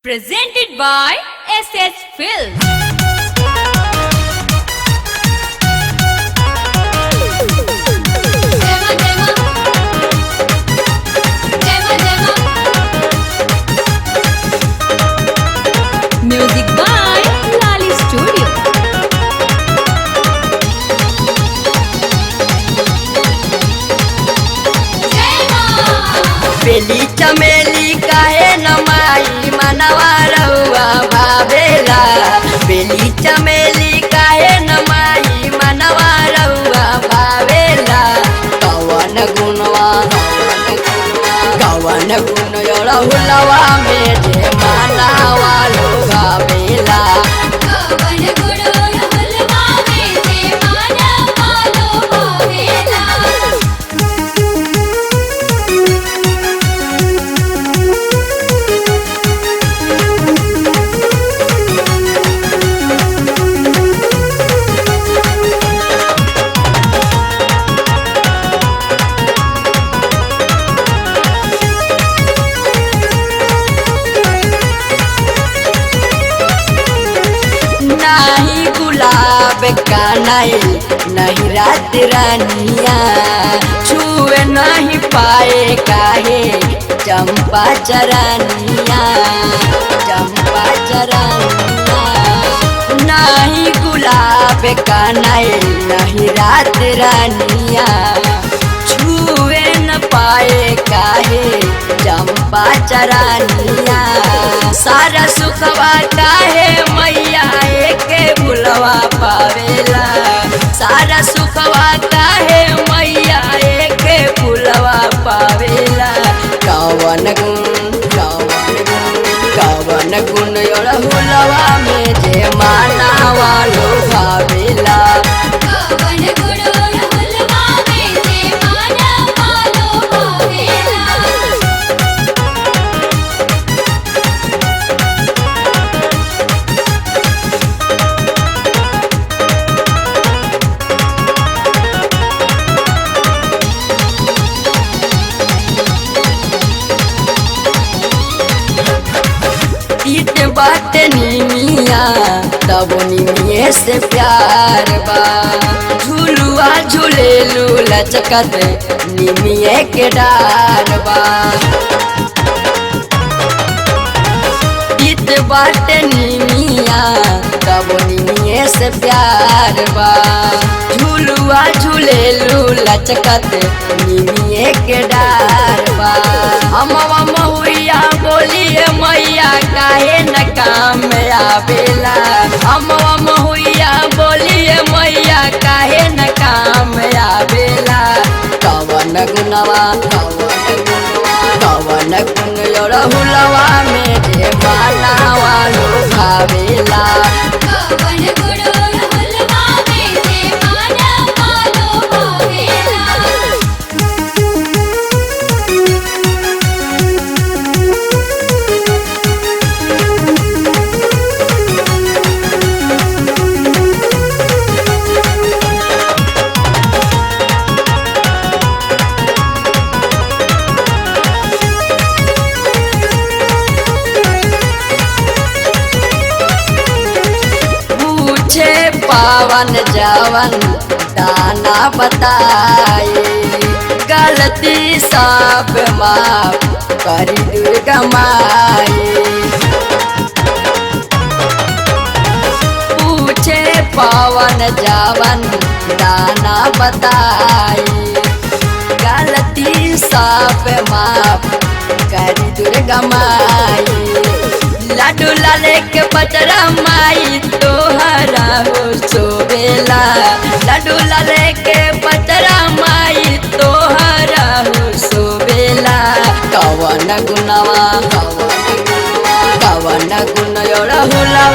Presented by SS Films. Music by Lali Studio. बेली चमेली काहे न माई मनवा रहुआ भावेला। बेली चमेली काहे न माई मनवा रहुआ भावेला। कवन गुणवा कवन गुण रहुलवा में जे मानवा लोग भावेला। नहीं गुलाब का नहीं रात रानिया छुए नहीं पाए काहे चंपा चरानिया। चंपा चरानिया नहीं गुलाब का नहीं रात रानिया छुए न पाए काहे चंपा चरानिया। सारा सुखवा काहे मैया के भुलवा पावेला। सारा सुखवा काहे मैया के भुलवा पावेला। कवन गुण कवन गुण रहुलवा में जे मानवा लोग भावेला। तीत बात निमिया तब निमिये से प्यार बा। झूलुआ झूलेलू लचकत निमिये के डार बा। तीत बात निमिया तब निमिये से प्यार बा। झूलुआ झूलेलू लचकत निमिये के डार बा। हमवा महुआ बोलिए मैया काहे न काम आवेला। हमवा महुआ बोलिए मैया काहे न काम आवेला। कवन गुणवा कवन गुण रहुलवा में जे मानवा लोग भावेला। पावन जवन दाना बताए गलती सब माफ करी दुर्गा माई। पूछे पावन जवन दाना बताए गलती सब माफ करी दुर्गा माई। लाडू लाले के बचरा माई तोहरा हो सोवेला। लाडू लाले के बचरा माई तोहरा हो सोवेला। कवन गुणवा कवन गुण रहुलवा